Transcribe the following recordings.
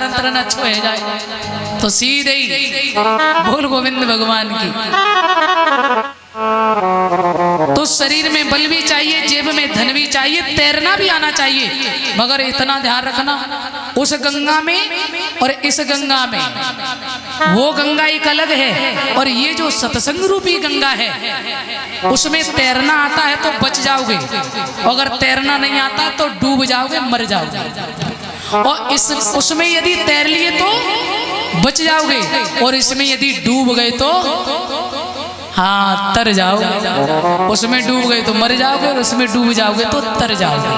अंतरण अच्छो हो जाए तो सीधे ही बोल गोविंद भगवान की। तो शरीर में बल भी चाहिए, जेब में धन भी चाहिए, तैरना भी आना चाहिए, मगर इतना ध्यान रखना उस गंगा में और इस गंगा में, वो गंगा एक अलग है और ये जो सत्संग रूपी गंगा है उसमें तैरना आता है तो बच जाओगे, अगर तैरना नहीं आता तो डूब जाओगे, मर जाओगे। और इस उसमें यदि तैर लिए तो बच जाओगे और इसमें यदि डूब गए तो हाँ तर जाओगे। उसमें डूब गए तो मर जाओगे और उसमें डूब जाओगे तो तर जाओगे।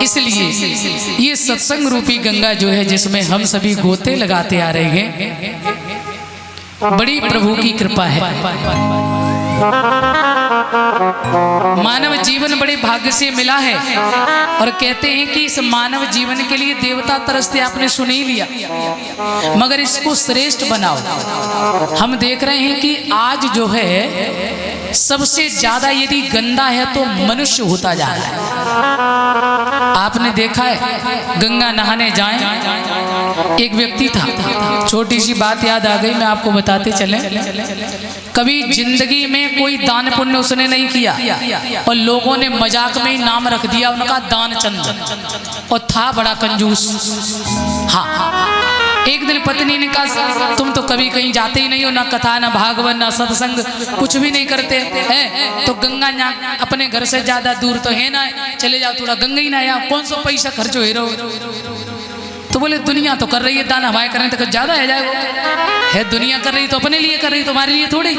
इसलिए ये सत्संग रूपी गंगा जो है जिसमें हम सभी गोते लगाते आ रहे हैं, बड़ी प्रभु की कृपा है। मानव जीवन बड़े भाग्य से मिला है और कहते हैं कि इस मानव जीवन के लिए देवता तरसते, आपने सुन ही लिया, मगर इसको श्रेष्ठ बनाओ। हम देख रहे हैं कि आज जो है सबसे ज्यादा यदि गंदा है तो मनुष्य होता जा रहा है। आपने देखा है गंगा नहाने जाएं, एक व्यक्ति था, छोटी सी बात याद आ गई, मैं आपको बताते चले। कभी जिंदगी में कोई दान पुण्य उसने नहीं किया और लोगों ने मजाक में ही नाम रख दिया उनका दान चंद, और था बड़ा कंजूस। हाँ, एक दिन पत्नी ने कहा तुम तो कभी कहीं जाते ही नहीं हो, ना कथा ना भागवत ना सत्संग, कुछ भी नहीं करते हैं, तो गंगा अपने घर से ज्यादा दूर तो है ना, चले जाओ थोड़ा गंगा ही ना आया, कौन सा पैसा खर्च हो रहा। तो बोले दुनिया तो कर रही है दान, हमारे करें तो कुछ ज्यादा है जाएगा, है दुनिया कर रही तो अपने लिए कर रही, तुम्हारे लिए थोड़ी।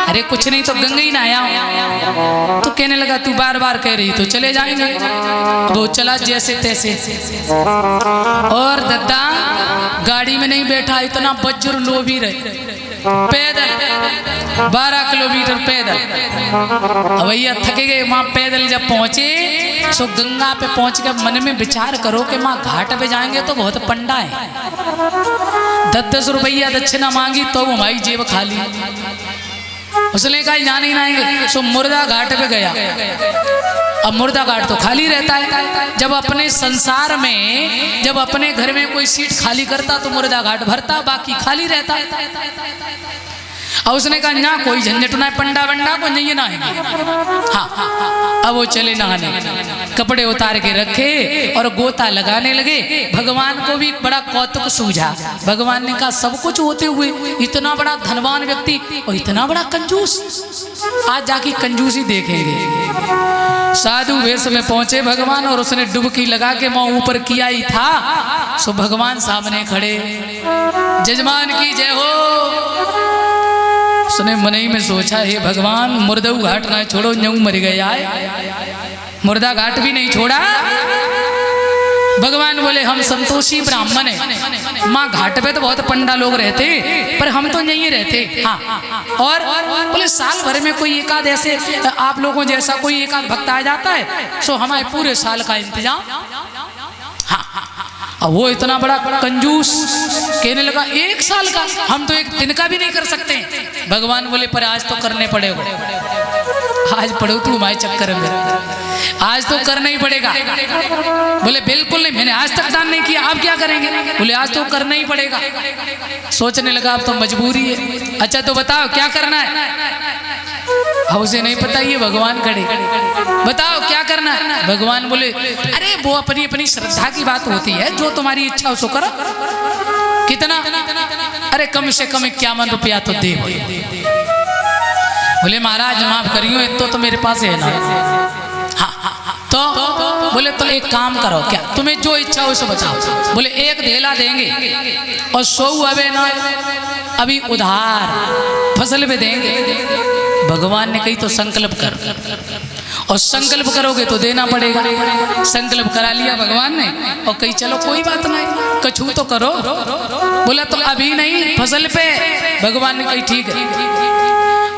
अरे कुछ नहीं तो गंगा ही ना आया। तो कहने लगा तू बार बार कह रही तो चले जाएंगे। वो चला जैसे तैसे, और दद्दा गाड़ी में नहीं बैठा, इतना बज्र लोभी रहे, पैदल 12 किलोमीटर पैदल। भैया थके गए, वहां पैदल जब पहुंचे सो गंगा पे पहुंच के मन में विचार करो कि माँ घाट पे जाएंगे तो बहुत पंडा है, 10-10 रुपया दक्षिणा मांगी तो हमारी जेब खाली। उसने कहा यहाँ नहीं आएंगे, सो मुर्दा घाट पे गया। अब मुर्दा घाट तो खाली रहता है, जब अपने संसार में जब अपने घर में कोई सीट खाली करता तो मुर्दा घाट भरता, बाकी खाली रहता। और उसने कहा ना कोई झंझट ना है, पंडा वंडा को नहीं ना है। हाँ, अब वो चले नहाने, कपड़े उतार के रखे और गोता लगाने लगे। भगवान को भी बड़ा कौतुक सूझा। भगवान ने कहा सब कुछ होते हुए इतना बड़ा धनवान व्यक्ति और इतना बड़ा कंजूस, आज जाके कंजूसी देखेंगे। साधु वेश में पहुंचे भगवान और उसने डुबकी लगा के मुंह ऊपर किया ही था, सो भगवान सामने खड़े, जजमान की जय हो। उसने मन ही में सोचा हे भगवान मुर्दा घाट ना छोड़ो, न्यू मर गया है, मुर्दा घाट भी नहीं छोड़ा। भगवान बोले हम संतोषी ब्राह्मण है, माँ घाट पे तो बहुत पंडा लोग रहते पर हम तो नहीं रहते। हाँ, और बोले साल भर में कोई एकाध ऐसे आप लोगों जैसा कोई एकाध भक्त आ जाता है, सो हमारे पूरे साल का इंतजाम। हाँ, वो इतना बड़ा कंजूस कहने लगा 1 साल का, हम तो 1 दिन का भी नहीं कर सकते। भगवान बोले पर आज तो करने पड़ेगा, आज पढ़ो तू हमारे चक्कर में, आज तो करना ही पड़ेगा। बोले बिल्कुल नहीं, मैंने आज तक दान नहीं किया, आप क्या करेंगे? बोले आज तो करना ही पड़ेगा। सोचने लगा अब तो मजबूरी है। अच्छा तो बताओ क्या करना है? उसे नहीं पता, ये भगवान खड़े, बताओ क्या करना है? भगवान बोले अरे वो अपनी अपनी श्रद्धा की बात होती है, जो तुम्हारी इच्छा हो सो करो। कितना? अरे कम से कम 51 रुपया तो दे। बोले महाराज माफ करियो, तो मेरे पास है ना। हाँ, तो बोले तो एक काम करो, क्या तुम्हें जो इच्छा हो सो बताओ। बोले 1 धेला देंगे और 100 अबे ना अभी उधार फसल पे देंगे। भगवान ने कही तो संकल्प कर, और संकल्प करोगे तो देना पड़ेगा। संकल्प करा लिया भगवान ने और कही चलो कोई बात नहीं, कछू तो करो। बोला तो अभी नहीं, फसल पे। भगवान ने कही ठीक है।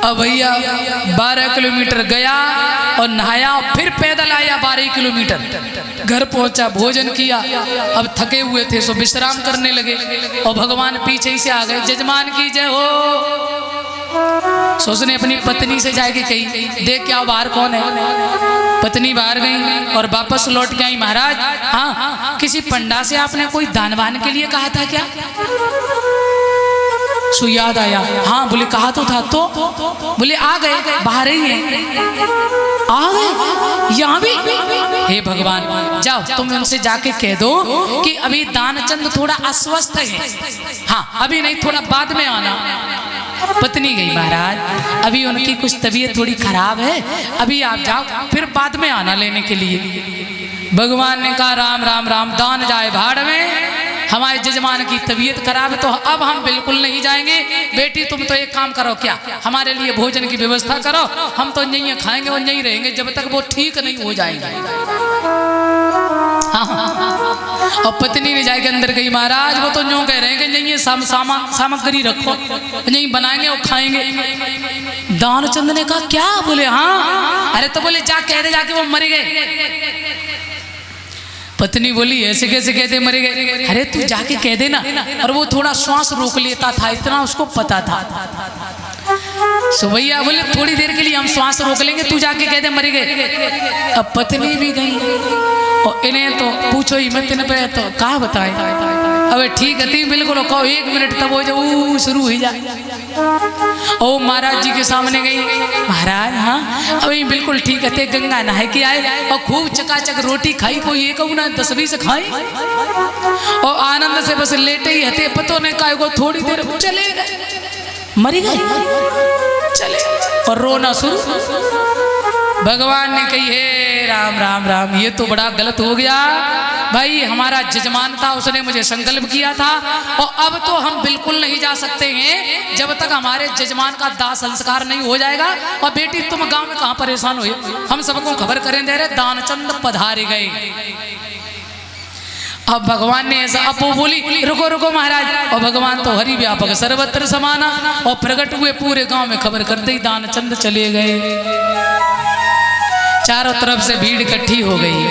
अब भैया 12 किलोमीटर गया और नहाया, फिर पैदल आया 12 किलोमीटर, घर पहुंचा, भोजन किया। अब थके हुए थे सो विश्राम करने लगे और भगवान पीछे ही से आ गए, जजमान की जय हो। सो उसने अपनी पत्नी से जाके कही, देख क्या बाहर कौन है। पत्नी बाहर गई और वापस लौट के आई, महाराज हाँ किसी पंडा से आपने कोई दानवान के लिए कहा था क्या? सो याद आया, हाँ बोले कहा तो था, तो बोले आ गए, बाहर ही है, आ गए यहाँ भी। हे भगवान जाओ तुम उनसे जाके कह दो कि अभी दानचंद थोड़ा अस्वस्थ है, हाँ अभी नहीं थोड़ा बाद में आना। पत्नी गई, महाराज अभी उनकी कुछ तबीयत थोड़ी खराब है, अभी आप जाओ फिर बाद में आना लेने के लिए। भगवान ने कहा राम राम राम, दान जाए भाड़ में, हमारे जजमान की तबीयत खराब है तो अब हम बिल्कुल नहीं जाएंगे। बेटी तुम तो एक काम करो, क्या हमारे लिए भोजन की व्यवस्था करो, हम तो यहीं खाएंगे और यहीं रहेंगे जब तक वो ठीक नहीं हो जाएंगे। और पत्नी ने जाके अंदर गई, महाराज वो तो यूं कह रहे हैं कि यहीं सामग्री रखो, यहीं बनाएंगे और खाएंगे। दानचंद ने कहा क्या? बोले हाँ। अरे तो बोले जा कह दे जाके वो मर गए। पत्नी बोली ऐसे कैसे कहते मरे गए? अरे तू जाके कह देना। और वो थोड़ा श्वास रोक लेता था, इतना उसको पता था। सुबैया बोले थोड़ी देर के लिए हम श्वास रोक लेंगे, तू जाके कह दे मरे गए। अब पत्नी भी गई और इन्हें तो पूछो ही मत, इन पे तो कहा बताए। अबे ठीक है ती बिल्कुल कहो 1 मिनट तब हो जाओ शुरू हो जाए। ओ महाराज जी के सामने गई, महाराज हाँ अभी बिल्कुल ठीक है, गंगा नहा के आए और खूब चकाचक रोटी खाई, कोई एक ना 10-20 खाई और आनंद से बस लेटे ही हते। पतो ने कहा को थोड़ी देर चले गए, मरी गए, चले और रोना शुरू। भगवान ने कही हे राम राम राम, ये तो बड़ा गलत हो गया भाई, हमारा जजमान था उसने मुझे संकल्प किया था और अब तो हम बिल्कुल नहीं जा सकते हैं जब तक हमारे जजमान का दाह संस्कार नहीं हो जाएगा। और बेटी तुम गांव में कहां परेशान हुए, हम सबको खबर करें दे रहे दानचंद पधारे गए। अब भगवान ने ऐसा, अब वो बोली रुको रुको महाराज, और भगवान तो हरि व्यापक सर्वत्र समाना और प्रकट हुए, पूरे गांव में खबर कर दी दानचंद चले गए। चारों तरफ से भीड़ इकट्ठी हो गई,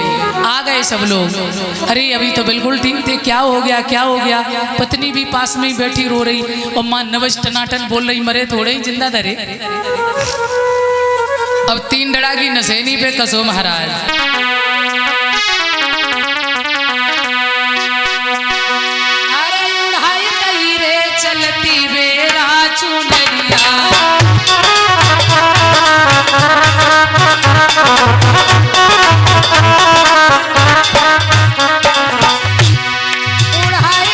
आ गए सब लोग। अरे अभी तो बिल्कुल ठीक थे, क्या हो गया क्या हो गया? पत्नी भी पास में ही बैठी रो रही और मां नवज टनाटन बोल रही मरे थोड़े ही जिंदा धरे। अब 3 डड़ा की नसेनी पे कसो महाराज। अरे उड़ाई कई रे चलती बेरा चुनरिया, उड़ाई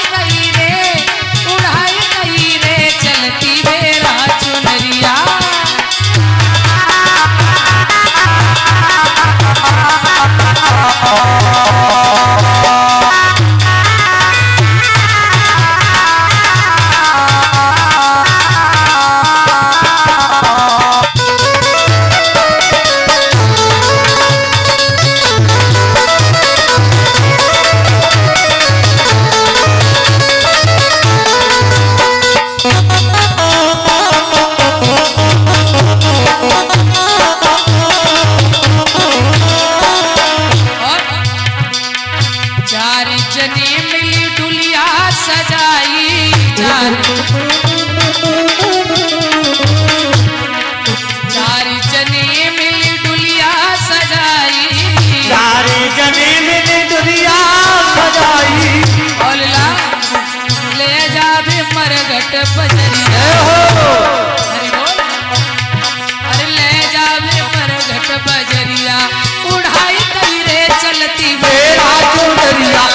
गई रे चलती बेरा चुनरिया।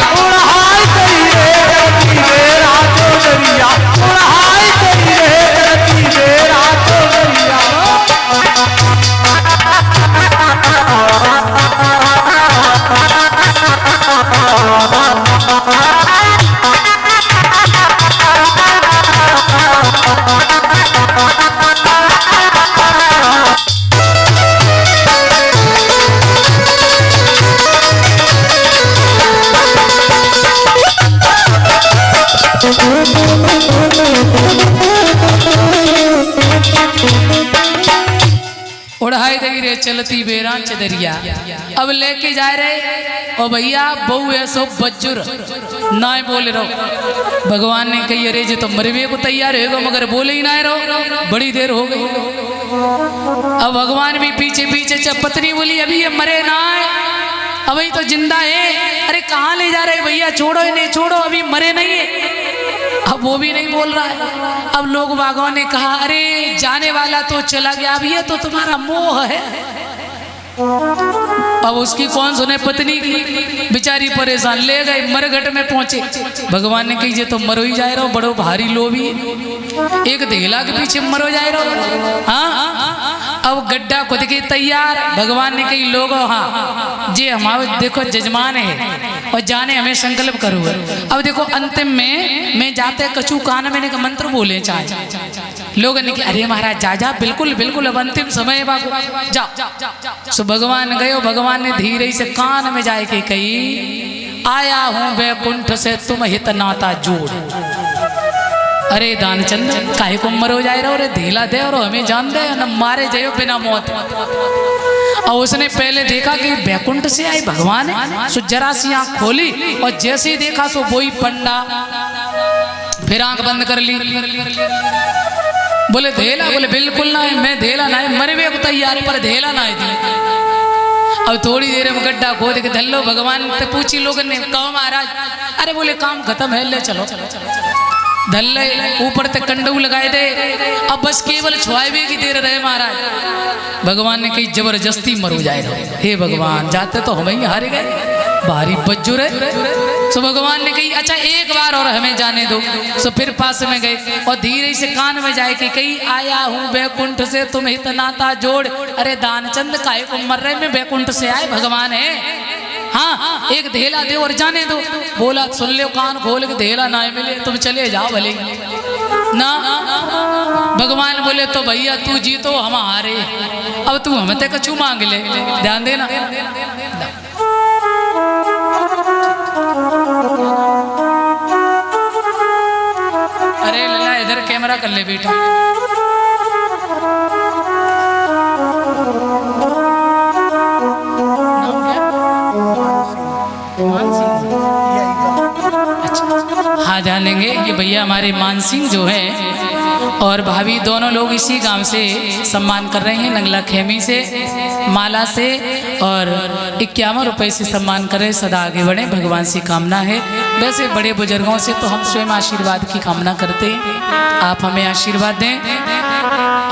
उड़ाई दई रे चलती बेरा चदरिया। अब लेके जा रहे ओ भैया बहु ऐसो बज्जुर ना बोले रहो। भगवान ने कही अरे जी तो मरवे को तैयार हो मगर बोले ही ना रहो, बड़ी देर हो गई। अब भगवान भी पीछे पीछे जब पत्नी बोली अभी ये मरे ना है, अभी तो जिंदा है। अरे कहाँ ले जा रहे भैया, छोड़ो इन्हें, छोड़ो, अभी मरे नहीं है। अब वो भी नहीं बोल रहा है। अब लोग बागों ने कहा अरे जाने वाला तो चला गया, अब ये तो तुम्हारा मोह है। अब उसकी कौन सुने, पत्नी की बेचारी परेशान, ले गए मरघट में पहुंचे। भगवान ने कही ये तो मरो ही जाए रहो, बड़ो भारी लोभी, एक देहला के पीछे मरो जाए रहो। हाँ अब गड्ढा खुद के तैयार। भगवान ने कही लोगो हाँ जे हमारे देखो जजमान है और जाने हमें संकल्प करो। अब देखो अंतिम में मैं जाते कछु कान में का मंत्र बोले चाहे लोग ने कहा अरे महाराज जा जा, बिल्कुल बिल्कुल अब अंतिम समय है बाबू जाओ। सो भगवान गयो, भगवान ने धीरे से कान में जाए के कही आया हूं वैकुंठ से तुम हित नाता जोड़। अरे दानचंद काहे को मरो जाए रहो, अरे धीला दे और हमें जान दे न मारे जाओ बिना मौत। और उसने पहले देखा कि वैकुंठ से आई भगवान है, सो जरा सी आंख खोली और जैसे ही देखा सो वही पंडा, फिर आंख बंद कर ली। बोले धेला, बोले बिल्कुल ना है, मैं धेला ना है, मरे वे तैयार पर धेला ना है। अब थोड़ी देर में गड्ढा खोद के धल्लो भगवान से पूछी लोगों ने कहो महाराज, अरे बोले काम खत्म है, ले चलो धल्ले ऊपर तक कंडू लगाए दे, अब बस केवल छुआवे की देर रहे महाराज। भगवान ने कही जबरदस्ती मरो जाए रहो। हे भगवान जाते तो हम ही हारे गए, भारी बज्जुर है। सो भगवान ने कही अच्छा एक बार और हमें जाने दो। सो फिर पास में गए और धीरे से कान में जाए कि कही आया हूँ वैकुंठ से तुम हित नाता जोड़। अरे दानचंद काहे को मर रहे, में वैकुंठ से आए भगवान है, हाँ एक धेला दे और जाने दो। बोला सुन लो कान खोल के, धेला ना मिले तुम चले जाओ भले ना। भगवान बोले तो भैया तू जीतो हम हारे, अब तू हमें ते कछु मांग ले, ध्यान देना। अरे लला इधर कैमरा कर ले बेटा। हाँ ध्यान देंगे, ये भैया हमारे मान सिंह जो है और भाभी दोनों लोग इसी गांव से सम्मान कर रहे हैं, नंगला खेमी से माला से और 51 रुपए से सम्मान कर रहे हैं। सदा आगे बढ़े, भगवान से कामना है। वैसे बड़े बुजुर्गों से तो हम स्वयं आशीर्वाद की कामना करते हैं, आप हमें आशीर्वाद दें।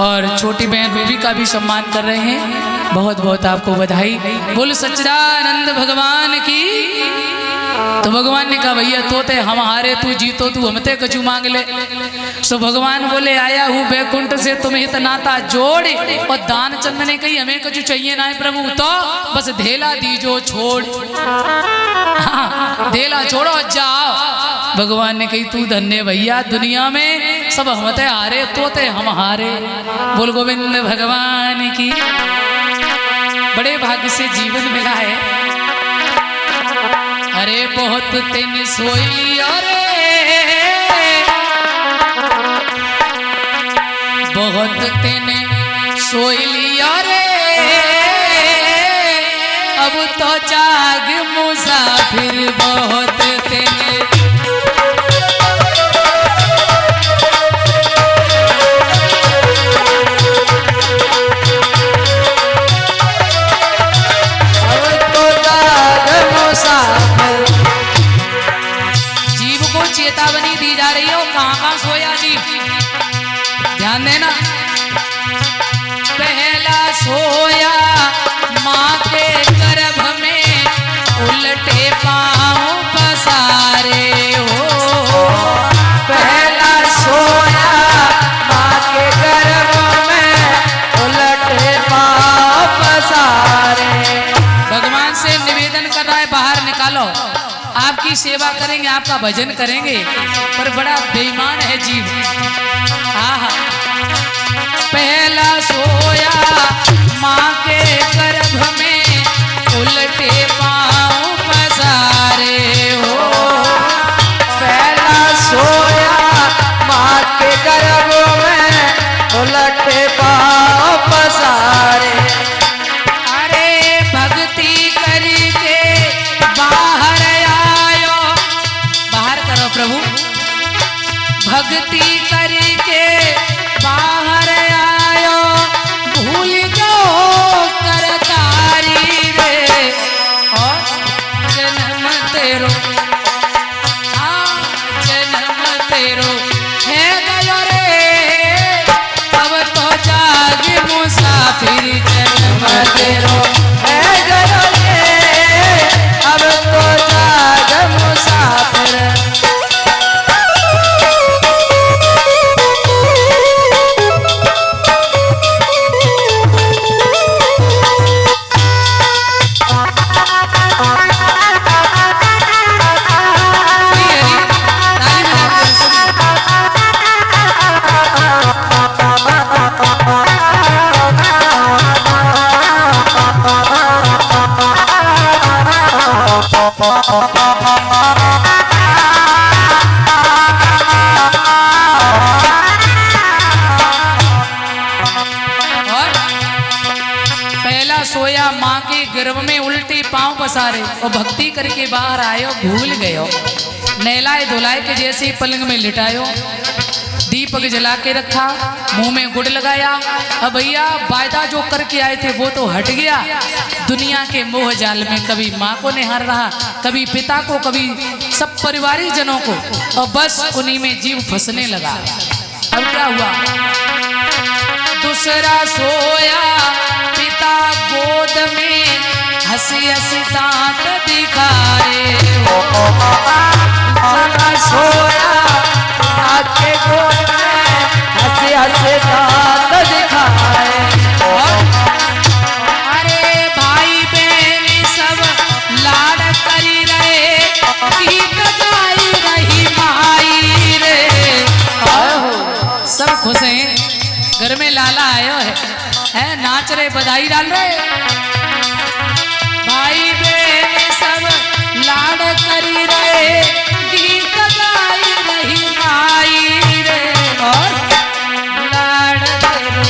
और छोटी बहन रूबी का भी सम्मान कर रहे हैं, बहुत बहुत आपको बधाई। बोल सच्चिदानंद भगवान की। तो भगवान ने कहा भैया तोते हम हारे, तू जीतो, तू हमते कछु मांग ले। सो भगवान बोले आया हूँ वैकुंठ से तुम्हें हित नाता जोड़। और दानचंद ने कही हमें कछु चाहिए ना है प्रभु, तो बस धेला दीजो छोड़। हाँ, धेला छोड़ो जाओ। भगवान ने कही तू धन्य भैया, दुनिया में सब हमते हारे, तोते हम हारे। बोल गोविंद भगवान की। बड़े भाग्य से जीवन मिला है। अरे बहुत दिन सोई लिया रे, बहुत दिन सोई लिया रे, अब तो जाग मुसाफिर बहुत दिन। चेतावनी दी जा रही हो, कहां कहां सोया जी, ध्यान देना। पहला सोया माँ के गर्भ में, उल्टे पांव पसारे हो। पहला सोया माँ के गर्भ में, उल्टे पांव पसारे। भगवान से निवेदन कर रहा है बाहर निकालो, आपकी सेवा करेंगे, आपका भजन करेंगे, पर बड़ा बेईमान है जीव। हाँ पहला सोया माँ के गर्भ में, उल्टे पांव पसारे हो। पहला सोया माँ के गर्भ में, उल्टे पांव पसारे। अरे भक्ति करके बाहर प्रभु, भक्ति करके बाहर आयो, भूल गो करतारी रे और जन्म तेरो जन्म तेरो है गयो रे अब तो जाग मुसाफिर जन्म तेरो है गयो रे अब तो जाग मुसाफिर। पहला सोया माँ के गर्भ में उल्टे पांव पसारे और भक्ति करके बाहर आयो भूल गयो नहलाए धुलाए के जैसे ही पलंग में लिटायो दीपक जला के रखा मुंह में गुड़ लगाया। अब भैया वायदा जो करके आए थे वो तो हट गया दुनिया के मोह जाल में कभी माँ को निहार रहा कभी पिता को कभी सब परिवारिक जनों को और बस उन्हीं में जीव फंसने लगा। अब क्या हुआ दूसरा सोया पिता गोद में हंसी हंसी दांत दिखाए दूसरा सोया आपके गोद में हंसी हंसी दांत दिखाए अरे भाई बहन सब लाड़ करी रहे गीत गाई रही माई रे सब खुश हैं घर में लाला आयो है नाच रहे बधाई डाल रहे भाई बहन सब लाड़ करी रहे गीत गाई रही माई रे और लाड़ तेरो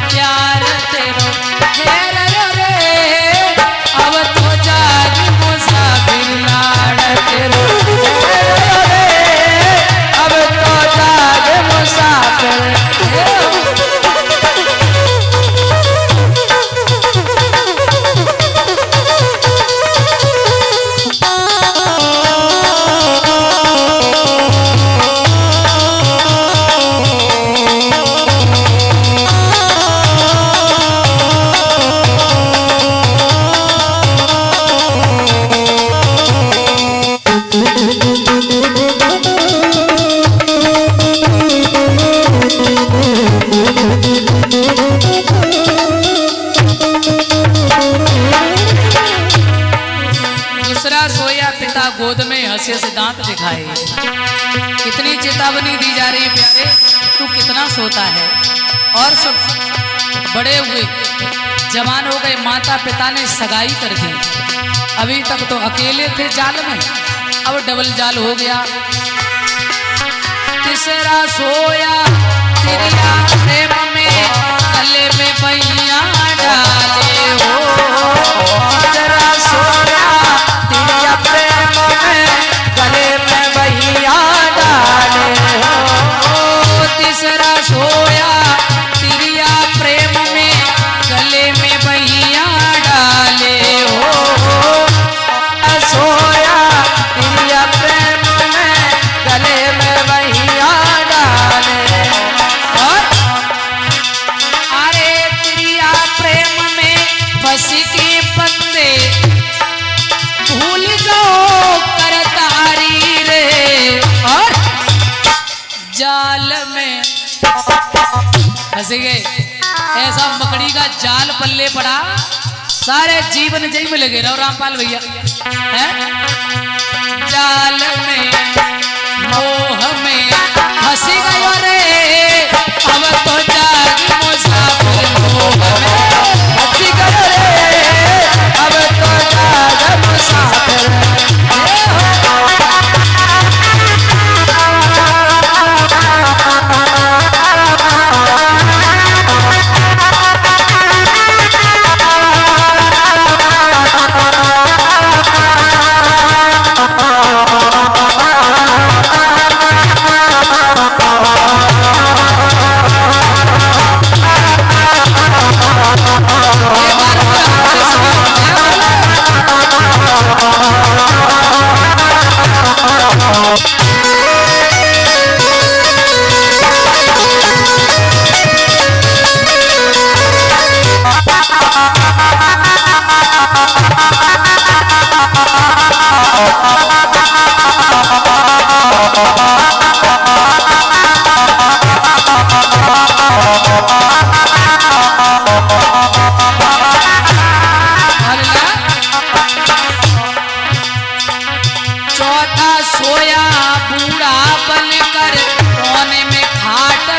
प्यार तेरो घेर रे अब तो जाग मुसाफिर लाड़ तेरो रे अब तो जाग मुसाफिर। गोद में हंसे से दांत दिखाए कितनी चेतावनी दी जा रही है प्यारे तू कितना सोता है और सब बड़े हुए जवान हो गए माता पिता ने सगाई कर दी अभी तक तो अकेले थे जाल में अब डबल जाल हो गया। तीसरा सोया तिरिया प्रेम में गले में बैया डाले हो तीसरा सोया तिरिया प्रेम में गले में बैया डाले हो तीसरा सोया तिरिया प्रेम में गले में बैया डाले हो सोया तिरिया प्रेम में गले में बैया डाले और अरे तिरिया प्रेम में फंस के पत्ते भूल गो करतारी रे और जाल में फंस गए ऐसा मकड़ी का जाल पल्ले पड़ा सारे जीवन जय में लगे रहो रामपाल भैया जाल में मोह में फंस गयो रे अब तो जाग मुसाफिर मोह में फंस गयो रे अब तो जाग मुसाफिर।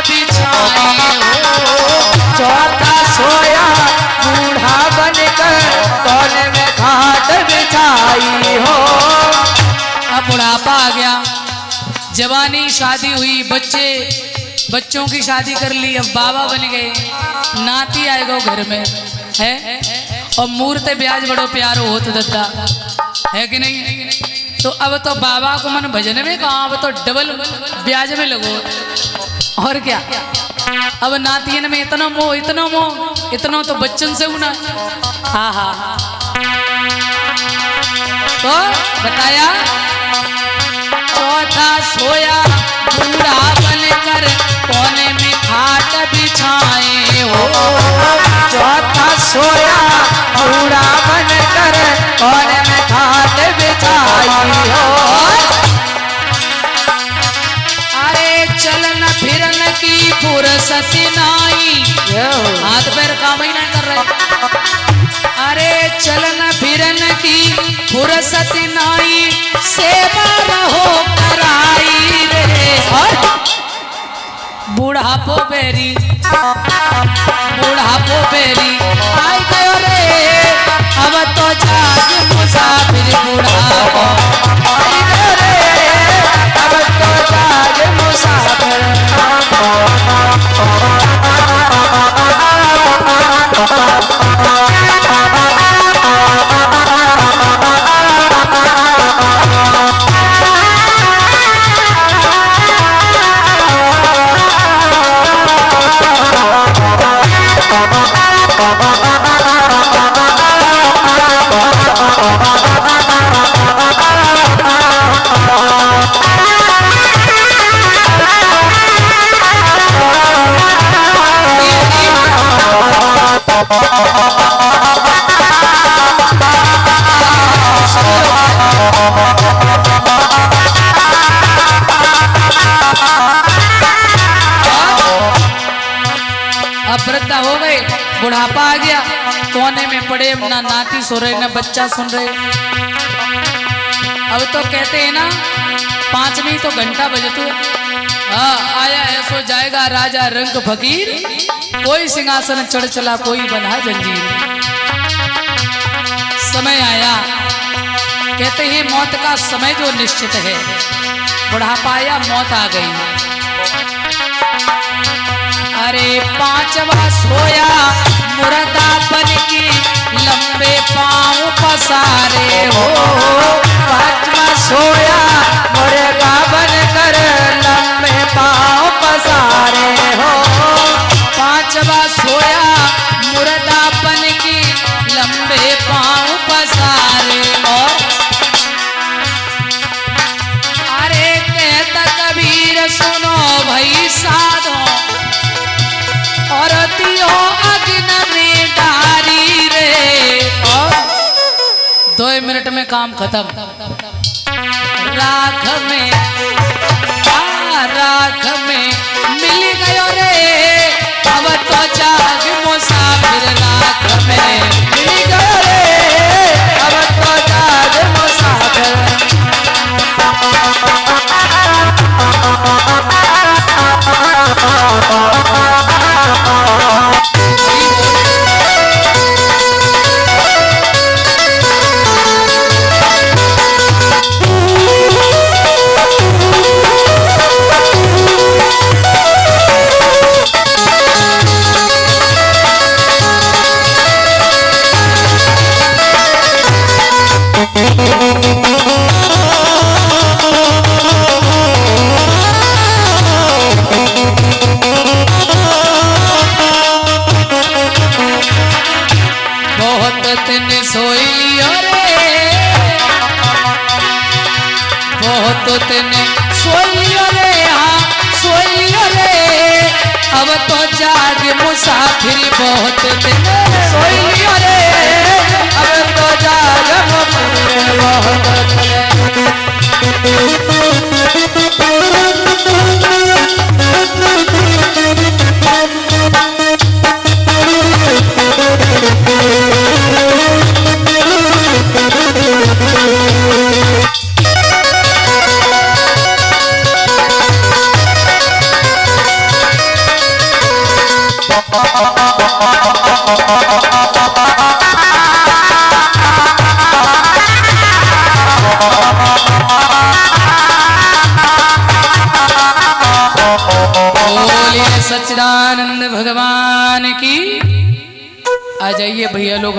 बिछाए हो। चौथा सोया बूढ़ा बनकर कोने में खाट बिछाई हो। अब बुढ़ापा आ गया, जवानी शादी हुई, बच्चों की शादी कर ली, अब बाबा बन गए, नाती आएगा घर में है, और मूर्त ब्याज बड़ो प्यारो होत दद्दा है कि नहीं। तो अब तो बाबा को मन भजन में कहा, अब तो डबल ब्याज में लगो। और क्या, अब नातियन में इतना मोह, इतना तो बच्चन से उना। हाँ हाँ, तो बताया चौथा सोया बूढ़ा बनकर कोने में खाट बिछाए हो। चौथा सोया बूढ़ा बनकर कोने में खाट बिछाई हो। अरे चलन फिरन की फुर्सत नाई, हाथ पैर काम ही नहीं कर रहे। अरे चलन फिरन की फुर्सत नाई, सेवा रहो कराई रे। बुढ़ापो बेरी आई गयो रे, अब तो जाग मुसाफिर बुढ़ापो आई गयो रे, अब तो जाग मुसाफिर। अब वृद्धा हो गए, बुढ़ापा आ गया, कोने में पड़े, ना नाती सो रहे ना बच्चा सुन रहे। अब तो कहते हैं ना 5 नहीं तो घंटा बजे तो हाँ आया है सो जाएगा राजा रंग फकीर, कोई सिंहासन चढ़ चला कोई बना जंजीर। समय आया, कहते हैं मौत का समय जो निश्चित है, बुढ़ापा आया मौत आ गई। अरे पांचवा सोया मुर्दा बन के लंबे पांव पसारे हो। पांचवा सोया मुर्गा बनकर लंबे पांव पसारे हो। पांचवा सोया मुर्दा बन के लंबे पांव पसारे। और अरे कहता कबीर सुनो भाई साधो, और दियो अग्न में डारी रे। और 2 मिनट में काम खत्म। राख में मिल गयो रे, अब तो जाग मुसाफिर। राख में मिल गयो रे, अब तो जाग मुसाफिर। मुसाफिर बहुत दिन सोई लियो रे, अब तो जाग मुसाफिर बहुत दिन। ये लोग